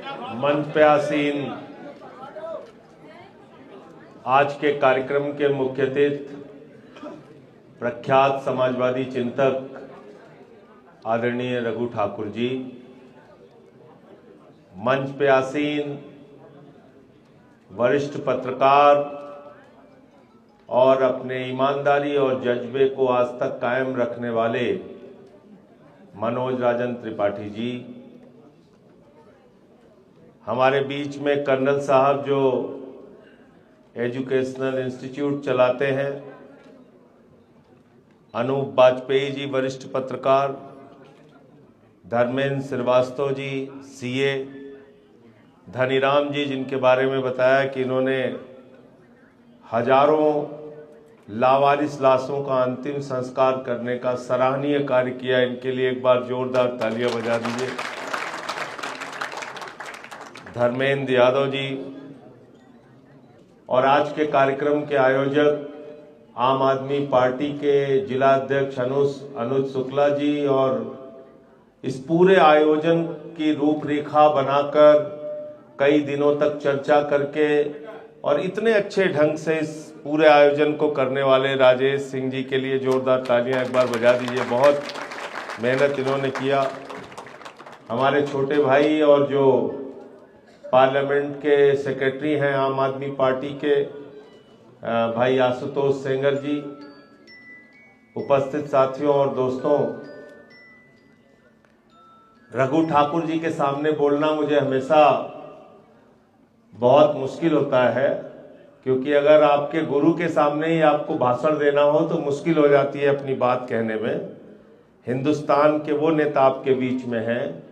मंच पे आसीन आज के कार्यक्रम के मुख्य अतिथि प्रख्यात समाजवादी चिंतक आदरणीय रघु ठाकुर जी, मंच पे आसीन वरिष्ठ पत्रकार और अपने ईमानदारी और जज्बे को आज तक कायम रखने वाले मनोज राजन त्रिपाठी जी, हमारे बीच में कर्नल साहब जो एजुकेशनल इंस्टीट्यूट चलाते हैं, अनूप वाजपेयी जी वरिष्ठ पत्रकार, धर्मेंद्र श्रीवास्तव जी सीए, धनीराम जी जिनके बारे में बताया कि इन्होंने हजारों लावारिस लाशों का अंतिम संस्कार करने का सराहनीय कार्य किया, इनके लिए एक बार जोरदार तालियां बजा दीजिए। धर्मेंद्र यादव जी और आज के कार्यक्रम के आयोजक आम आदमी पार्टी के जिला अध्यक्ष अनुज शुक्ला जी, और इस पूरे आयोजन की रूपरेखा बनाकर कई दिनों तक चर्चा करके और इतने अच्छे ढंग से इस पूरे आयोजन को करने वाले राजेश सिंह जी के लिए जोरदार तालियां एक बार बजा दीजिए। बहुत मेहनत इन्होंने किया। हमारे छोटे भाई और जो पार्लियामेंट के सेक्रेटरी हैं आम आदमी पार्टी के भाई आशुतोष सेंगर जी, उपस्थित साथियों और दोस्तों, रघु ठाकुर जी के सामने बोलना मुझे हमेशा बहुत मुश्किल होता है, क्योंकि अगर आपके गुरु के सामने ही आपको भाषण देना हो तो मुश्किल हो जाती है अपनी बात कहने में। हिंदुस्तान के वो नेता आपके बीच में हैं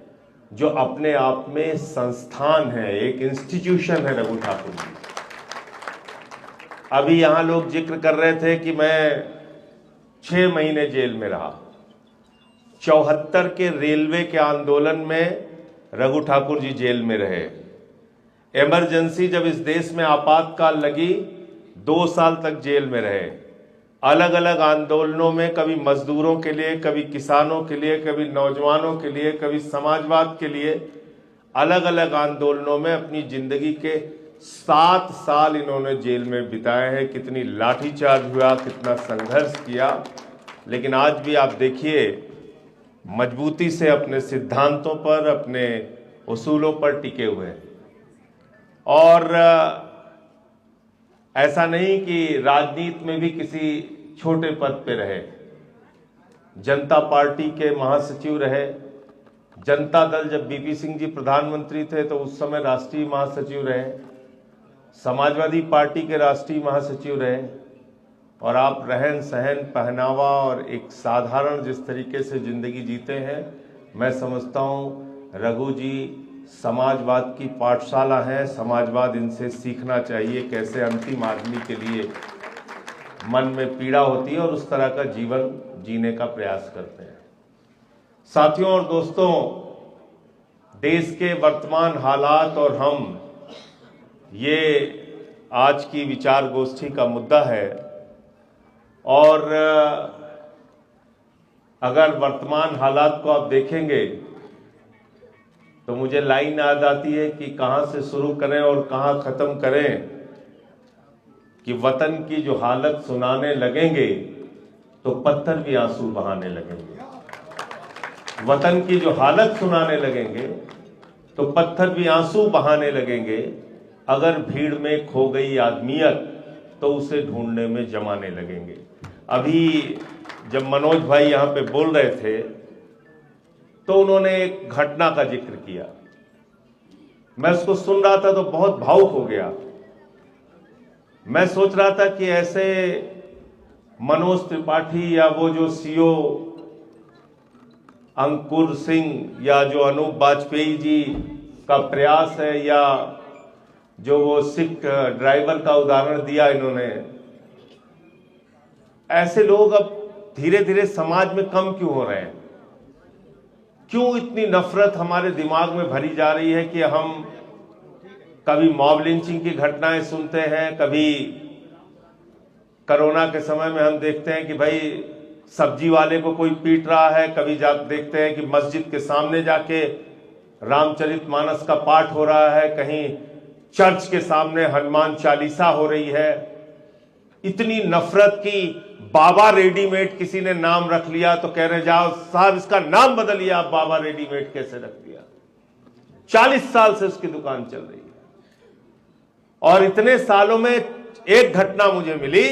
जो अपने आप में संस्थान है, एक इंस्टीट्यूशन है रघु ठाकुर जी। अभी यहां लोग जिक्र कर रहे थे कि मैं 6 महीने जेल में रहा। 74 के रेलवे के आंदोलन में रघु ठाकुर जी जेल में रहे। इमरजेंसी जब इस देश में आपातकाल लगी 2 साल तक जेल में रहे। अलग अलग आंदोलनों में, कभी मजदूरों के लिए, कभी किसानों के लिए, कभी नौजवानों के लिए, कभी समाजवाद के लिए, अलग अलग आंदोलनों में अपनी जिंदगी के 7 साल इन्होंने जेल में बिताए हैं। कितनी लाठीचार्ज हुआ, कितना संघर्ष किया, लेकिन आज भी आप देखिए मजबूती से अपने सिद्धांतों पर, अपने उसूलों पर टिके हुए हैं। और ऐसा नहीं कि राजनीति में भी किसी छोटे पद पे रहे। जनता पार्टी के महासचिव रहे। जनता दल जब बीपी सिंह जी प्रधानमंत्री थे तो उस समय राष्ट्रीय महासचिव रहे। समाजवादी पार्टी के राष्ट्रीय महासचिव रहे। और आप रहन सहन, पहनावा और एक साधारण जिस तरीके से जिंदगी जीते हैं, मैं समझता हूं रघु जी समाजवाद की पाठशाला है। समाजवाद इनसे सीखना चाहिए कैसे अंतिम आदमी के लिए मन में पीड़ा होती है और उस तरह का जीवन जीने का प्रयास करते हैं। साथियों और दोस्तों, देश के वर्तमान हालात और हम, ये आज की विचार गोष्ठी का मुद्दा है। और अगर वर्तमान हालात को आप देखेंगे तो मुझे लाइन याद आती है कि कहां से शुरू करें और कहां खत्म करें, कि वतन की जो हालत सुनाने लगेंगे तो पत्थर भी आंसू बहाने लगेंगे। वतन की जो हालत सुनाने लगेंगे तो पत्थर भी आंसू बहाने लगेंगे। अगर भीड़ में खो गई आदमियत तो उसे ढूंढने में जमाने लगेंगे। अभी जब मनोज भाई यहां पे बोल रहे थे तो उन्होंने एक घटना का जिक्र किया। मैं उसको सुन रहा था तो बहुत भावुक हो गया। मैं सोच रहा था कि ऐसे मनोज त्रिपाठी या वो जो सीओ अंकुर सिंह या जो अनूप वाजपेयी जी का प्रयास है, या जो वो सिख ड्राइवर का उदाहरण दिया इन्होंने, ऐसे लोग अब धीरे धीरे समाज में कम क्यों हो रहे हैं? क्यों इतनी नफरत हमारे दिमाग में भरी जा रही है कि हम कभी मॉब लिंचिंग की घटनाएं सुनते हैं, कभी कोरोना के समय में हम देखते हैं कि भाई सब्जी वाले को कोई पीट रहा है, कभी देखते हैं कि मस्जिद के सामने जाके रामचरितमानस का पाठ हो रहा है, कहीं चर्च के सामने हनुमान चालीसा हो रही है। इतनी नफरत की बाबा रेडीमेड किसी ने नाम रख लिया तो कह रहे जाओ साहब इसका नाम बदलिए, आप बाबा रेडीमेड कैसे रख दिया। 40 साल से उसकी दुकान चल रही है और इतने सालों में एक घटना मुझे मिली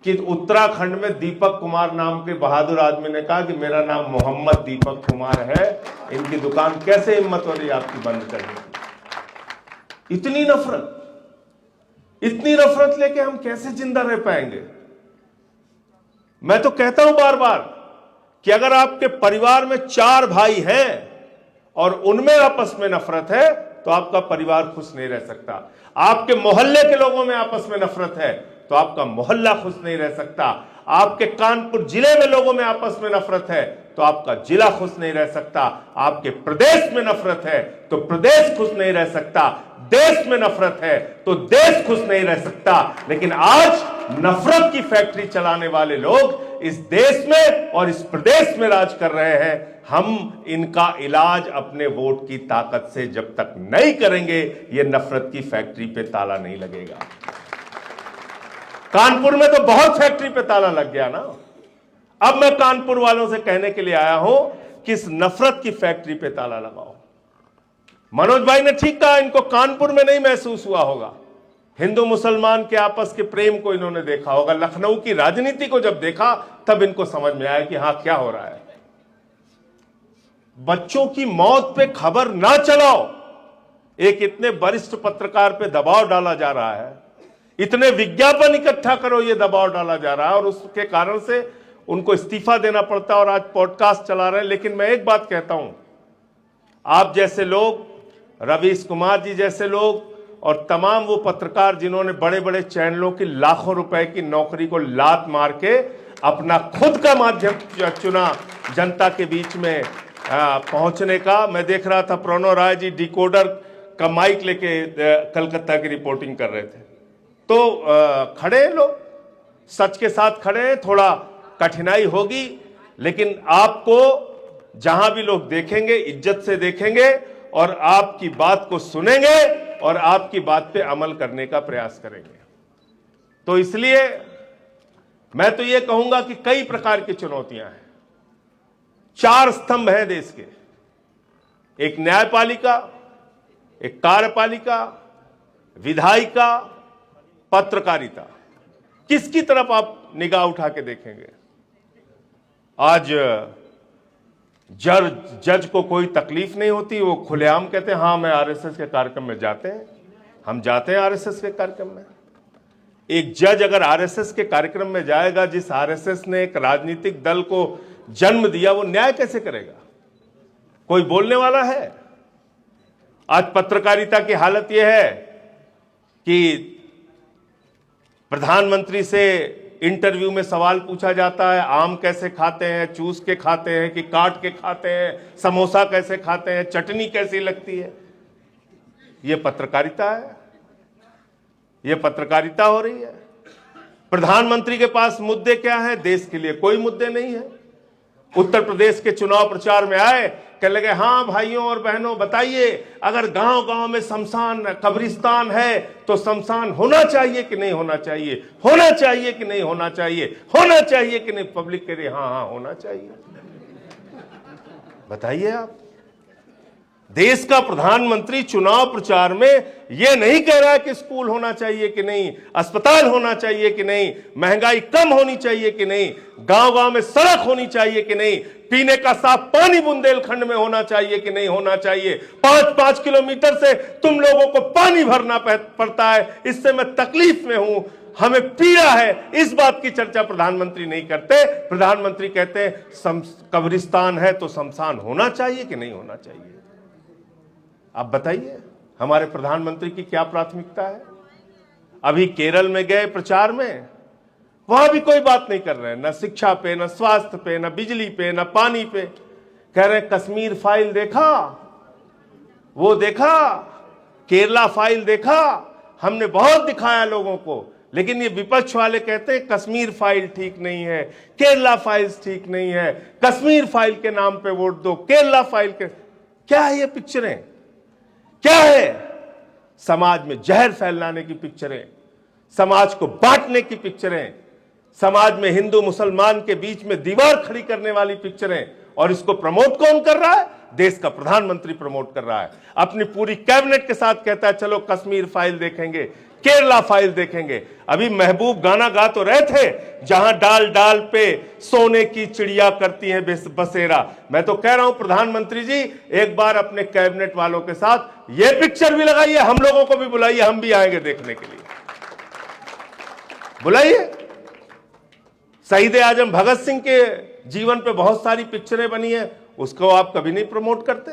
कि उत्तराखंड में दीपक कुमार नाम के बहादुर आदमी ने कहा कि मेरा नाम मोहम्मद दीपक कुमार है, इनकी दुकान कैसे हिम्मत हो रही आपकी बंद करने की। इतनी नफरत लेके हम कैसे जिंदा रह पाएंगे। मैं तो कहता हूं बार बार कि अगर आपके परिवार में 4 भाई हैं और उनमें आपस में नफरत है तो आपका परिवार खुश नहीं रह सकता। आपके मोहल्ले के लोगों में आपस में नफरत है तो आपका मोहल्ला खुश नहीं रह सकता। आपके कानपुर जिले में लोगों में आपस में नफरत है तो आपका जिला खुश नहीं रह सकता। आपके प्रदेश में नफरत है तो प्रदेश खुश नहीं रह सकता। देश में नफरत है तो देश खुश नहीं रह सकता। लेकिन आज नफरत की फैक्ट्री चलाने वाले लोग इस देश में और इस प्रदेश में राज कर रहे हैं। हम इनका इलाज अपने वोट की ताकत से जब तक नहीं करेंगे, ये नफरत की फैक्ट्री पे ताला नहीं लगेगा। कानपुर में तो बहुत फैक्ट्री पे ताला लग गया ना। अब मैं कानपुर वालों से कहने के लिए आया हूं कि इस नफरत की फैक्ट्री पे ताला लगाओ। मनोज भाई ने ठीक कहा, इनको कानपुर में नहीं महसूस हुआ होगा। हिंदू मुसलमान के आपस के प्रेम को इन्होंने देखा होगा। लखनऊ की राजनीति को जब देखा तब इनको समझ में आया कि हां क्या हो रहा है। बच्चों की मौत पे खबर ना चलाओ, एक इतने वरिष्ठ पत्रकार पे दबाव डाला जा रहा है। इतने विज्ञापन इकट्ठा करो, ये दबाव डाला जा रहा है और उसके कारण से उनको इस्तीफा देना पड़ता है और आज पॉडकास्ट चला रहे हैं। लेकिन मैं एक बात कहता हूं, आप जैसे लोग, रवीश कुमार जी जैसे लोग और तमाम वो पत्रकार जिन्होंने बड़े बड़े चैनलों की लाखों रुपए की नौकरी को लात मार के अपना खुद का माध्यम चुना जनता के बीच में पहुंचने का। मैं देख रहा था प्रणव राय जी डिकोडर का माइक लेके कलकत्ता की रिपोर्टिंग कर रहे थे। तो खड़े लोग सच के साथ खड़े, थोड़ा कठिनाई होगी लेकिन आपको जहां भी लोग देखेंगे इज्जत से देखेंगे और आपकी बात को सुनेंगे और आपकी बात पे अमल करने का प्रयास करेंगे। तो इसलिए मैं तो ये कहूंगा कि कई प्रकार की चुनौतियां हैं। 4 स्तंभ हैं देश के, एक न्यायपालिका, एक कार्यपालिका, विधायिका, पत्रकारिता। किसकी तरफ आप निगाह उठा के देखेंगे? आज जज को कोई तकलीफ नहीं होती, वो खुलेआम कहते हैं हाँ मैं आरएसएस के कार्यक्रम में जाते हैं, हम जाते हैं आरएसएस के कार्यक्रम में। एक जज अगर आरएसएस के कार्यक्रम में जाएगा, जिस आरएसएस ने एक राजनीतिक दल को जन्म दिया, वो न्याय कैसे करेगा? कोई बोलने वाला है? आज पत्रकारिता की हालत यह है कि प्रधानमंत्री से इंटरव्यू में सवाल पूछा जाता है, आम कैसे खाते हैं, चूस के खाते हैं कि काट के खाते हैं, समोसा कैसे खाते हैं, चटनी कैसी लगती है। यह पत्रकारिता है? यह पत्रकारिता हो रही है? प्रधानमंत्री के पास मुद्दे क्या हैं? देश के लिए कोई मुद्दे नहीं है। उत्तर प्रदेश के चुनाव प्रचार में आए, कहने लगे हाँ भाइयों और बहनों बताइए, अगर गांव गांव में शमशान कब्रिस्तान है तो शमशान होना चाहिए कि नहीं होना चाहिए, होना चाहिए कि नहीं होना चाहिए, होना चाहिए कि नहीं। पब्लिक कह रही हाँ हाँ होना चाहिए। बताइए आप, देश का प्रधानमंत्री चुनाव प्रचार में यह नहीं कह रहा है कि स्कूल होना चाहिए कि नहीं, अस्पताल होना चाहिए कि नहीं, महंगाई कम होनी चाहिए कि नहीं, गांव गांव में सड़क होनी चाहिए कि नहीं, पीने का साफ पानी बुंदेलखंड में होना चाहिए कि नहीं होना चाहिए। 5-5 किलोमीटर से तुम लोगों को पानी भरना पड़ता है, इससे मैं तकलीफ में हूं, हमें पीड़ा है। इस बात की चर्चा प्रधानमंत्री नहीं करते। प्रधानमंत्री कहते हैं कब्रिस्तान है तो शमशान होना चाहिए कि नहीं होना चाहिए। आप बताइए हमारे प्रधानमंत्री की क्या प्राथमिकता है? अभी केरल में गए प्रचार में, वहां भी कोई बात नहीं कर रहे हैं, न शिक्षा पे, न स्वास्थ्य पे, न बिजली पे, न पानी पे। कह रहे हैं कश्मीर फाइल देखा, वो देखा, केरला फाइल देखा, हमने बहुत दिखाया लोगों को। लेकिन ये विपक्ष वाले कहते हैं कश्मीर फाइल ठीक नहीं है, केरला फाइल्स ठीक नहीं है, कश्मीर फाइल के नाम पे वोट दो, केरला फाइल के। क्या है ये पिक्चरें? क्या है? समाज में जहर फैलाने की पिक्चरें, समाज को बांटने की पिक्चरें, समाज में हिंदू मुसलमान के बीच में दीवार खड़ी करने वाली पिक्चरें। और इसको प्रमोट कौन कर रहा है? देश का प्रधानमंत्री प्रमोट कर रहा है। अपनी पूरी कैबिनेट के साथ कहता है चलो कश्मीर फाइल देखेंगे, केरला फाइल देखेंगे। अभी महबूब गाना गा तो रहे थे, जहां डाल डाल पे सोने की चिड़िया करती हैं बसेरा। मैं तो कह रहा हूं प्रधानमंत्री जी, एक बार अपने कैबिनेट वालों के साथ ये पिक्चर भी लगाइए, हम लोगों को भी बुलाइए, हम भी आएंगे देखने के लिए। बुलाइए। शहीद आजम भगत सिंह के जीवन पे बहुत सारी पिक्चरें बनी है, उसको आप कभी नहीं प्रमोट करते।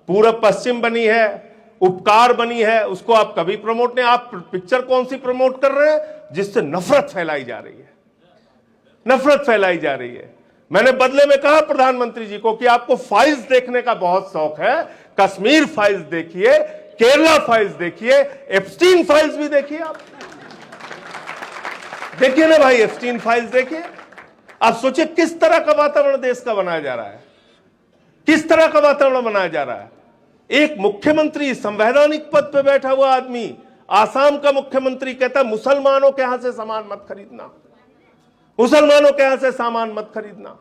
पूरब पश्चिम बनी है, उपकार बनी है, उसको आप कभी प्रमोट नहीं। आप पिक्चर कौन सी प्रमोट कर रहे हैं? जिससे नफरत फैलाई जा रही है, नफरत फैलाई जा रही है। मैंने बदले में कहा प्रधानमंत्री जी को कि आपको फाइल्स देखने का बहुत शौक है, कश्मीर फाइल्स देखिए, केरला फाइल्स देखिए, एप्स्टीन फाइल्स भी देखिए। आप देखिए ना भाई, एप्स्टीन फाइल्स देखिए। आप सोचिए किस तरह का वातावरण देश का बनाया जा रहा है, किस तरह का वातावरण बनाया जा रहा है। एक मुख्यमंत्री, संवैधानिक पद पे बैठा हुआ आदमी, आसाम का मुख्यमंत्री कहता है मुसलमानों के यहां से सामान मत खरीदना, मुसलमानों के यहां से सामान मत खरीदना।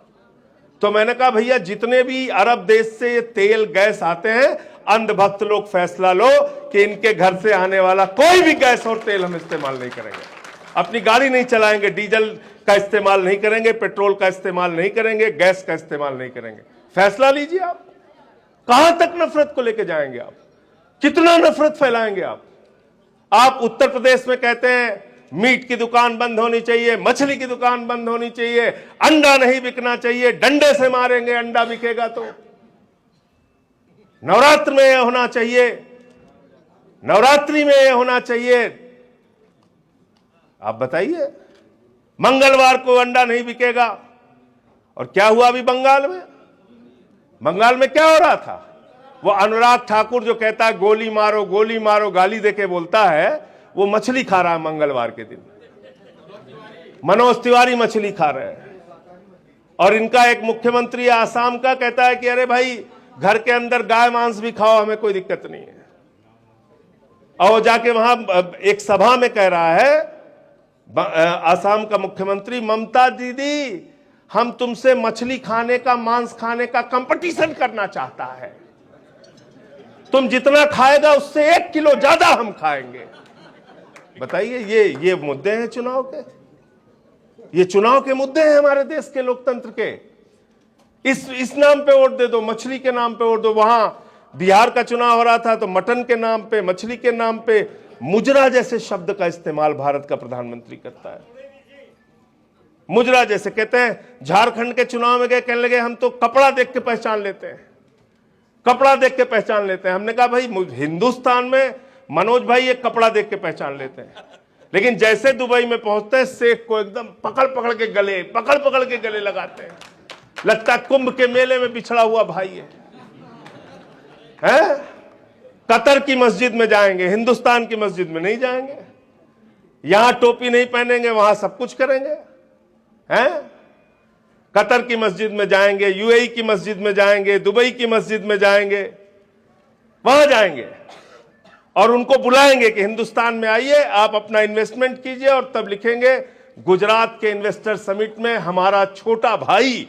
तो मैंने कहा भैया, जितने भी अरब देश से तेल गैस आते हैं, अंधभक्त लोग फैसला लो कि इनके घर से आने वाला कोई भी गैस और तेल हम इस्तेमाल नहीं करेंगे। अपनी गाड़ी नहीं चलाएंगे, डीजल का इस्तेमाल नहीं करेंगे, पेट्रोल का इस्तेमाल नहीं करेंगे, गैस का इस्तेमाल नहीं करेंगे। फैसला लीजिए आप। कहां तक नफरत को लेकर जाएंगे आप? कितना नफरत फैलाएंगे आप? आप उत्तर प्रदेश में कहते हैं मीट की दुकान बंद होनी चाहिए, मछली की दुकान बंद होनी चाहिए, अंडा नहीं बिकना चाहिए, डंडे से मारेंगे अंडा बिकेगा तो। नवरात्र में यह होना चाहिए, नवरात्रि में यह होना चाहिए। आप बताइए, मंगलवार को अंडा नहीं बिकेगा। और क्या हुआ अभी बंगाल में? बंगाल में क्या हो रहा था? वो अनुराग ठाकुर जो कहता है गोली मारो गाली देके बोलता है, वो मछली खा रहा है मंगलवार के दिन। मनोज तिवारी मछली खा रहे हैं। और इनका एक मुख्यमंत्री आसाम का कहता है कि अरे भाई, घर के अंदर गाय मांस भी खाओ, हमें कोई दिक्कत नहीं है। और जाके वहां एक सभा में कह रहा है आसाम का मुख्यमंत्री, ममता दीदी हम तुमसे मछली खाने का, मांस खाने का कंपटीशन करना चाहता है। तुम जितना खाएगा उससे 1 किलो ज्यादा हम खाएंगे। बताइए, ये मुद्दे हैं चुनाव के? ये चुनाव के मुद्दे हैं हमारे देश के लोकतंत्र के। इस नाम पे वोट दे दो, मछली के नाम पे वोट दो। वहां बिहार का चुनाव हो रहा था तो मटन के नाम पे, मछली के नाम पे मुजरा जैसे शब्द का इस्तेमाल भारत का प्रधानमंत्री करता है। मुजरा जैसे कहते हैं। झारखंड के चुनाव में गए, कहने लगे हम तो कपड़ा देख के पहचान लेते हैं, कपड़ा देख के पहचान लेते हैं। हमने कहा भाई, हिंदुस्तान में मनोज भाई ये कपड़ा देख के पहचान लेते हैं, लेकिन जैसे दुबई में पहुंचते हैं शेख को एकदम पकड़ पकड़ के गले लगाते हैं। लगता है कुंभ के मेले में बिछड़ा हुआ भाई है। कतर की मस्जिद में जाएंगे, हिंदुस्तान की मस्जिद में नहीं जाएंगे। यहां टोपी नहीं पहनेंगे, वहां सब कुछ करेंगे हैं। कतर की मस्जिद में जाएंगे, यूएई की मस्जिद में जाएंगे, दुबई की मस्जिद में जाएंगे, वहां जाएंगे और उनको बुलाएंगे कि हिंदुस्तान में आइए, आप अपना इन्वेस्टमेंट कीजिए। और तब लिखेंगे गुजरात के इन्वेस्टर समिट में हमारा छोटा भाई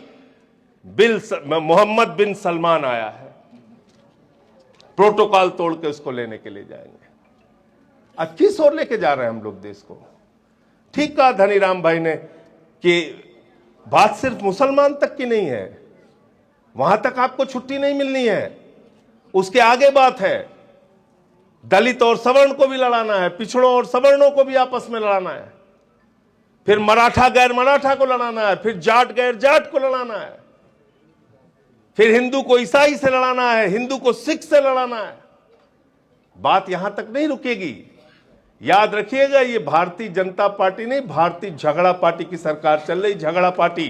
मोहम्मद बिन सलमान आया है। प्रोटोकॉल तोड़ के उसको लेने के लिए जाएंगे। अब किस ओर लेके जा रहे हैं हम लोग देश को? ठीक कहा धनीराम भाई ने कि बात सिर्फ मुसलमान तक की नहीं है, वहां तक आपको छुट्टी नहीं मिलनी है। उसके आगे बात है, दलित और सवर्ण को भी लड़ाना है, पिछड़ों और सवर्णों को भी आपस में लड़ाना है, फिर मराठा गैर मराठा को लड़ाना है, फिर जाट गैर जाट को लड़ाना है, फिर हिंदू को ईसाई से लड़ाना है, हिंदू को सिख से लड़ाना है। बात यहां तक नहीं रुकेगी। याद रखिएगा, ये भारतीय जनता पार्टी नहीं, भारतीय झगड़ा पार्टी की सरकार चल रही। झगड़ा पार्टी,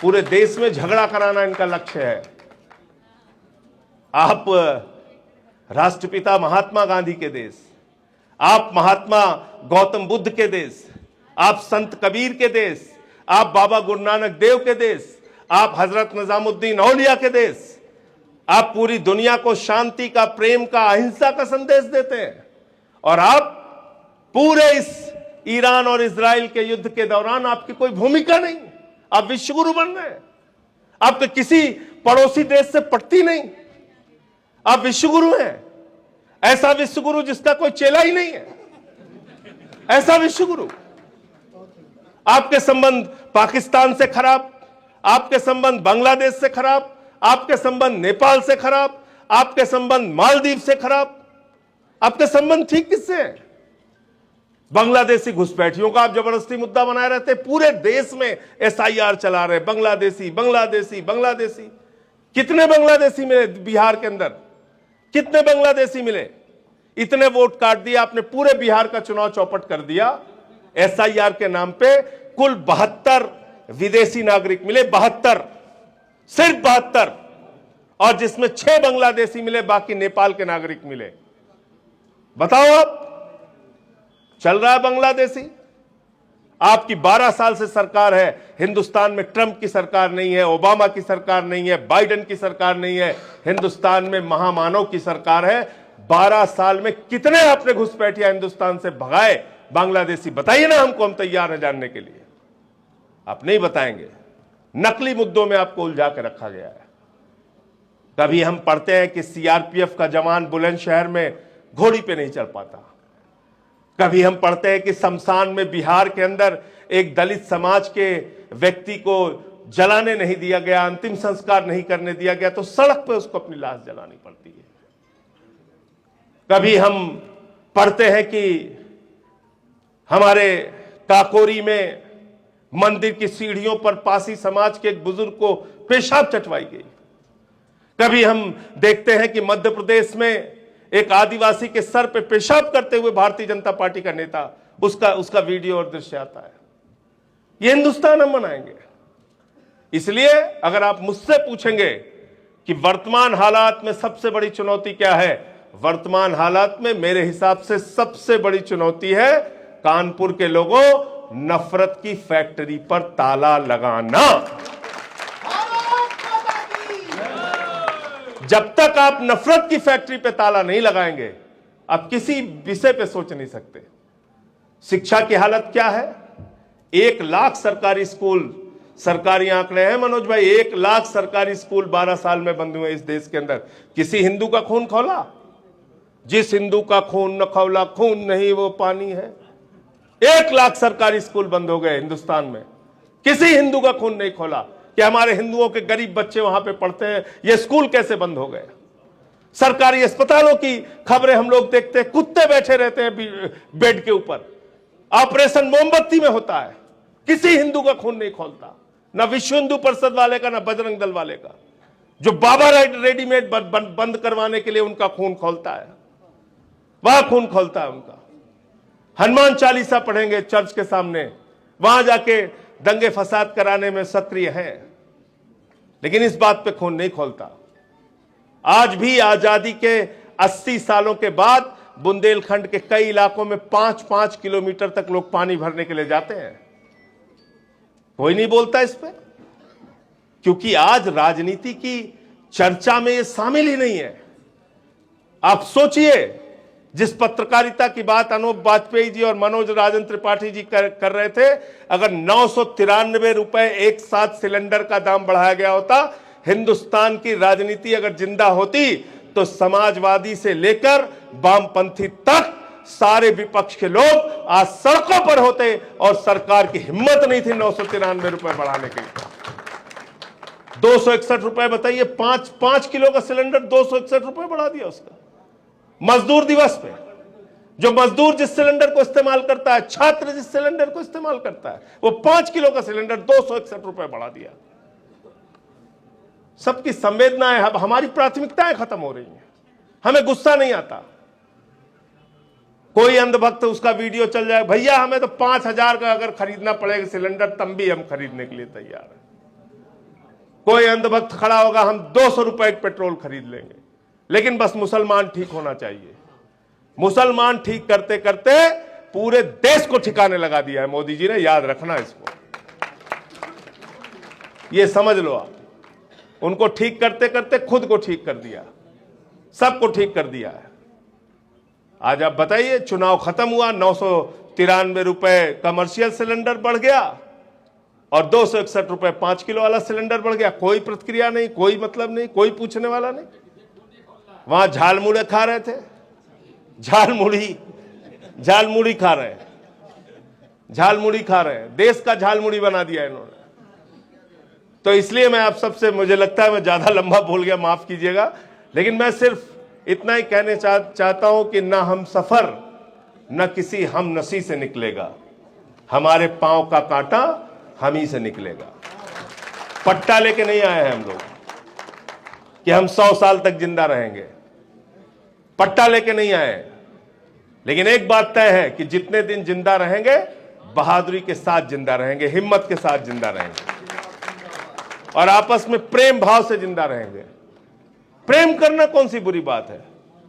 पूरे देश में झगड़ा कराना इनका लक्ष्य है। आप राष्ट्रपिता महात्मा गांधी के देश, आप महात्मा गौतम बुद्ध के देश, आप संत कबीर के देश, आप बाबा गुरु नानक देव के देश, आप हजरत निजामुद्दीन औलिया के देश, आप पूरी दुनिया को शांति का, प्रेम का, अहिंसा का संदेश देते हैं, और आप पूरे इस ईरान और इजराइल के युद्ध के दौरान आपकी कोई भूमिका नहीं। आप विश्वगुरु बन रहे हैं, आपके किसी पड़ोसी देश से पटती नहीं, आप विश्वगुरु हैं। ऐसा विश्वगुरु जिसका कोई चेला ही नहीं है, ऐसा विश्वगुरु। आपके संबंध पाकिस्तान से खराब, आपके संबंध बांग्लादेश से खराब, आपके संबंध नेपाल से खराब, आपके संबंध मालदीव से खराब। आपके संबंध ठीक किससे है? बांग्लादेशी घुसपैठियों का आप जबरदस्ती मुद्दा बनाए रहते, पूरे देश में एसआईआर चला रहे, बांग्लादेशी बांग्लादेशी बांग्लादेशी। कितने बांग्लादेशी मिले बिहार के अंदर? कितने बांग्लादेशी मिले? इतने वोट काट दिया आपने, पूरे बिहार का चुनाव चौपट कर दिया। एसआईआर के नाम पे कुल 72 विदेशी नागरिक मिले, 72, सिर्फ 72, और जिसमें 6 बांग्लादेशी मिले, बाकी नेपाल के नागरिक मिले। बताओ आप, चल रहा है बांग्लादेशी। आपकी 12 साल से सरकार है हिंदुस्तान में, ट्रंप की सरकार नहीं है, ओबामा की सरकार नहीं है, बाइडेन की सरकार नहीं है, हिंदुस्तान में महामानव की सरकार है। 12 साल में कितने आपने घुसपैठिया हिंदुस्तान से भगाए बांग्लादेशी? बताइए ना हमको, हम तैयार हैं जानने के लिए। आप नहीं बताएंगे। नकली मुद्दों में आपको उलझा के रखा गया है। कभी हम पढ़ते हैं कि सीआरपीएफ का जवान बुलंदशहर में घोड़ी पे नहीं चढ़ पाता, कभी हम पढ़ते हैं कि शमशान में बिहार के अंदर एक दलित समाज के व्यक्ति को जलाने नहीं दिया गया, अंतिम संस्कार नहीं करने दिया गया, तो सड़क पे उसको अपनी लाश जलानी पड़ती है। कभी हम पढ़ते हैं कि हमारे काकोरी में मंदिर की सीढ़ियों पर पासी समाज के एक बुजुर्ग को पेशाब चटवाई गई। कभी हम देखते हैं कि मध्य प्रदेश में एक आदिवासी के सर पे पेशाब करते हुए भारतीय जनता पार्टी का नेता, उसका वीडियो और दृश्य आता है। ये हिंदुस्तान हम मनाएंगे। इसलिए अगर आप मुझसे पूछेंगे कि वर्तमान हालात में सबसे बड़ी चुनौती क्या है, वर्तमान हालात में मेरे हिसाब से सबसे बड़ी चुनौती है कानपुर के लोगों, नफरत की फैक्ट्री पर ताला लगाना। जब तक आप नफरत की फैक्ट्री पे ताला नहीं लगाएंगे, आप किसी विषय पे सोच नहीं सकते। शिक्षा की हालत क्या है? 1 लाख सरकारी स्कूल, सरकारी आंकड़े हैं मनोज भाई, 1 लाख सरकारी स्कूल 12 साल में बंद हुए इस देश के अंदर। किसी हिंदू का खून खौला? जिस हिंदू का खून न खौला, खून नहीं वो पानी है। 1 लाख सरकारी स्कूल बंद हो गए हिंदुस्तान में, किसी हिंदू का खून नहीं खोला कि हमारे हिंदुओं के गरीब बच्चे वहां पे पढ़ते हैं, ये स्कूल कैसे बंद हो गए। सरकारी अस्पतालों की खबरें हम लोग देखते हैं, कुत्ते बैठे रहते हैं बेड के ऊपर, ऑपरेशन मोमबत्ती में होता है, किसी हिंदू का खून नहीं खोलता, ना विश्व हिंदू परिषद वाले का, ना बजरंग दल वाले का। जो बाबा रेडीमेड बंद करवाने के लिए उनका खून खोलता है, वह खून खोलता है उनका। हनुमान चालीसा पढ़ेंगे चर्च के सामने, वहां जाके दंगे फसाद कराने में सक्रिय है, लेकिन इस बात पे खून नहीं खोलता। आज भी आजादी के 80 सालों के बाद बुंदेलखंड के कई इलाकों में 5-5 किलोमीटर तक लोग पानी भरने के लिए जाते हैं। कोई नहीं बोलता इस पे, क्योंकि आज राजनीति की चर्चा में ये शामिल ही नहीं है। आप सोचिए, जिस पत्रकारिता की बात अनूप वाजपेयी जी और मनोज राजन त्रिपाठी जी कर रहे थे, अगर 993 रुपए एक साथ सिलेंडर का दाम बढ़ाया गया होता, हिंदुस्तान की राजनीति अगर जिंदा होती तो समाजवादी से लेकर वामपंथी तक सारे विपक्ष के लोग आज सड़कों पर होते, और सरकार की हिम्मत नहीं थी 993 रुपए बढ़ाने के लिए। 261 रुपए, बताइए, 5 किलो का सिलेंडर 261 रुपए बढ़ा दिया उसका। मजदूर दिवस पे जो मजदूर जिस सिलेंडर को इस्तेमाल करता है, छात्र जिस सिलेंडर को इस्तेमाल करता है, वो 5 किलो का सिलेंडर 261 रुपए बढ़ा दिया। सबकी संवेदनाएं, अब हमारी प्राथमिकताएं खत्म हो रही हैं। हमें गुस्सा नहीं आता। कोई अंधभक्त उसका वीडियो चल जाए, भैया हमें तो 5,000 का अगर खरीदना पड़ेगा सिलेंडर, तब भी हम खरीदने के लिए तैयार हैं। कोई अंधभक्त खड़ा होगा, हम 200 रुपए पेट्रोल खरीद लेंगे, लेकिन बस मुसलमान ठीक होना चाहिए। मुसलमान ठीक करते करते पूरे देश को ठिकाने लगा दिया है मोदी जी ने, याद रखना इसको, ये समझ लो आप। उनको ठीक करते करते खुद को ठीक कर दिया, सबको ठीक कर दिया है। आज आप बताइए, चुनाव खत्म हुआ, 993 रुपए कमर्शियल सिलेंडर बढ़ गया और 261 रुपए 5 किलो वाला सिलेंडर बढ़ गया। कोई प्रतिक्रिया नहीं, कोई मतलब नहीं, कोई पूछने वाला नहीं। वहां झालमुड़ी खा रहे थे, झालमुड़ी खा रहे हैं, झालमुड़ी खा रहे हैं, देश का झालमुड़ी बना दिया इन्होंने। तो इसलिए मैं आप सबसे, मुझे लगता है मैं ज्यादा लंबा बोल गया, माफ कीजिएगा, लेकिन मैं सिर्फ इतना ही कहने चाहता हूं कि ना हम सफर न किसी हम नसी से निकलेगा, हमारे पांव का कांटा हम ही से निकलेगा। पट्टा लेके नहीं आए हैं हम लोग कि हम 100 साल तक जिंदा रहेंगे, पट्टा लेके नहीं आए। लेकिन एक बात तय है कि जितने दिन जिंदा रहेंगे, बहादुरी के साथ जिंदा रहेंगे, हिम्मत के साथ जिंदा रहेंगे और आपस में प्रेम भाव से जिंदा रहेंगे। प्रेम करना कौन सी बुरी बात है?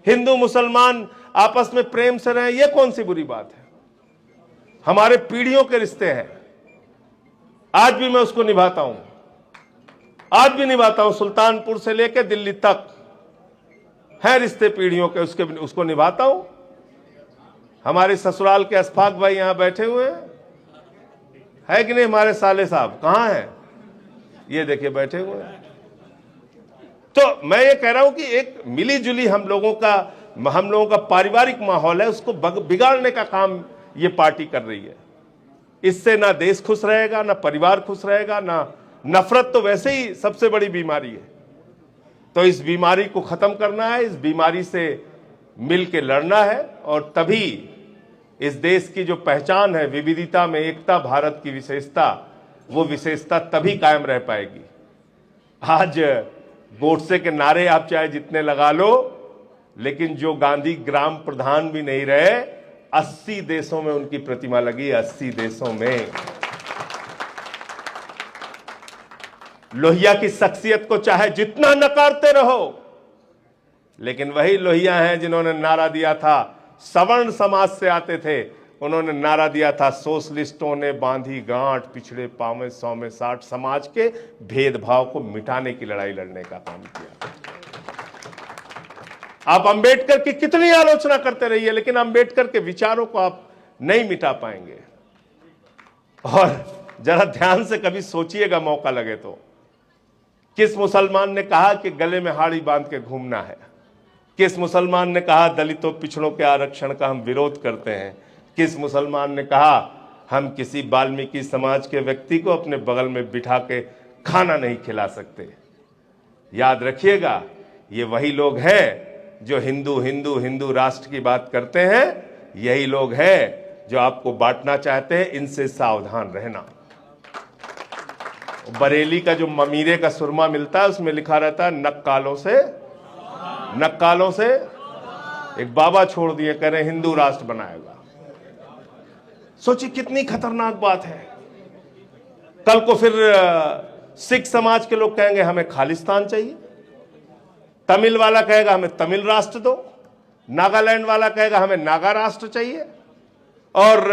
हिंदू मुसलमान आपस में प्रेम से रहें, यह कौन सी बुरी बात है? हमारे पीढ़ियों के रिश्ते हैं, आज भी मैं उसको निभाता हूं, आज भी निभाता हूं। सुल्तानपुर से लेकर दिल्ली तक है रिश्ते पीढ़ियों के, उसको निभाता हूं। हमारे ससुराल के अशफाक भाई यहां बैठे हुए है कि नहीं? हमारे साले साहब कहां हैं? ये देखिए बैठे हुए हैं। तो मैं ये कह रहा हूं कि एक मिली जुली हम लोगों का पारिवारिक माहौल है, उसको बिगाड़ने का काम ये पार्टी कर रही है। इससे ना देश खुश रहेगा, ना परिवार खुश रहेगा, ना नफरत तो वैसे ही सबसे बड़ी बीमारी है। तो इस बीमारी को खत्म करना है, इस बीमारी से मिल के लड़ना है और तभी इस देश की जो पहचान है, विविधता में एकता, भारत की विशेषता, वो विशेषता तभी कायम रह पाएगी। आज गोडसे के नारे आप चाहे जितने लगा लो, लेकिन जो गांधी ग्राम प्रधान भी नहीं रहे, 80 देशों में उनकी प्रतिमा लगी, 80 देशों में। लोहिया की शख्सियत को चाहे जितना नकारते रहो, लेकिन वही लोहिया हैं जिन्होंने नारा दिया था, सवर्ण समाज से आते थे, उन्होंने नारा दिया था, सोशलिस्टों ने बांधी गांठ, पिछड़े पांव 100 में 60, समाज के भेदभाव को मिटाने की लड़ाई लड़ने का काम किया। आप अंबेडकर की कितनी आलोचना करते रहिए, लेकिन अंबेडकर के विचारों को आप नहीं मिटा पाएंगे। और जरा ध्यान से कभी सोचिएगा, मौका लगे तो, किस मुसलमान ने कहा कि गले में हाड़ी बांध के घूमना है? किस मुसलमान ने कहा दलितों पिछड़ों के आरक्षण का हम विरोध करते हैं? किस मुसलमान ने कहा हम किसी वाल्मीकि समाज के व्यक्ति को अपने बगल में बिठा के खाना नहीं खिला सकते? याद रखिएगा, ये वही लोग हैं जो हिंदू हिंदू हिंदू राष्ट्र की बात करते हैं, यही लोग हैं जो आपको बांटना चाहते हैं। इनसे सावधान रहना। बरेली का जो ममीरे का सुरमा मिलता है, उसमें लिखा रहता है नक्कालों से एक बाबा छोड़ दिए, कह रहे हिंदू राष्ट्र बनाएगा। सोचिए कितनी खतरनाक बात है। कल को फिर सिख समाज के लोग कहेंगे हमें खालिस्तान चाहिए, तमिल वाला कहेगा हमें तमिल राष्ट्र दो, नागालैंड वाला कहेगा हमें नागा राष्ट्र चाहिए, और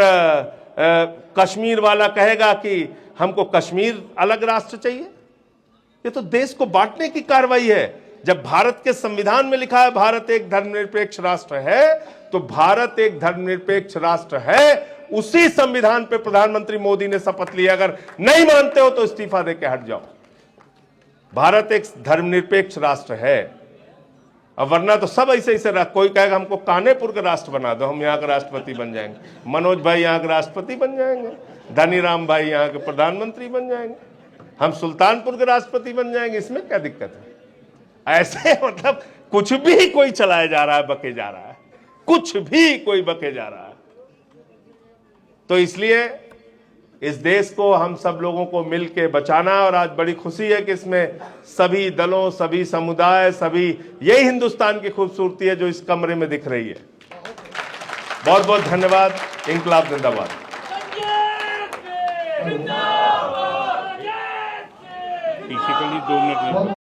कश्मीर वाला कहेगा कि हमको कश्मीर अलग राष्ट्र चाहिए। ये तो देश को बांटने की कार्रवाई है। जब भारत के संविधान में लिखा है भारत एक धर्मनिरपेक्ष राष्ट्र है, तो भारत एक धर्मनिरपेक्ष राष्ट्र है। उसी संविधान पे प्रधानमंत्री मोदी ने शपथ लिया। अगर नहीं मानते हो तो इस्तीफा देके हट जाओ। भारत एक धर्मनिरपेक्ष राष्ट्र है, अब वरना तो सब ऐसे ऐसे कोई कहेगा हमको कानेपुर का राष्ट्र बना दो, हम यहाँ का राष्ट्रपति बन जाएंगे, मनोज भाई यहाँ के राष्ट्रपति बन जाएंगे, धनीराम भाई यहाँ के प्रधानमंत्री बन जाएंगे, हम सुल्तानपुर के राष्ट्रपति बन जाएंगे। इसमें क्या दिक्कत है? ऐसे मतलब कुछ भी कोई चलाया जा रहा है, बके जा रहा है, कुछ भी कोई बके जा रहा है। तो इसलिए इस देश को हम सब लोगों को मिलकर बचाना है। और आज बड़ी खुशी है कि इसमें सभी दलों, सभी समुदाय, सभी, यही हिंदुस्तान की खूबसूरती है जो इस कमरे में दिख रही है। बहुत बहुत धन्यवाद। इंकलाब जिंदाबाद। Basically 2 minute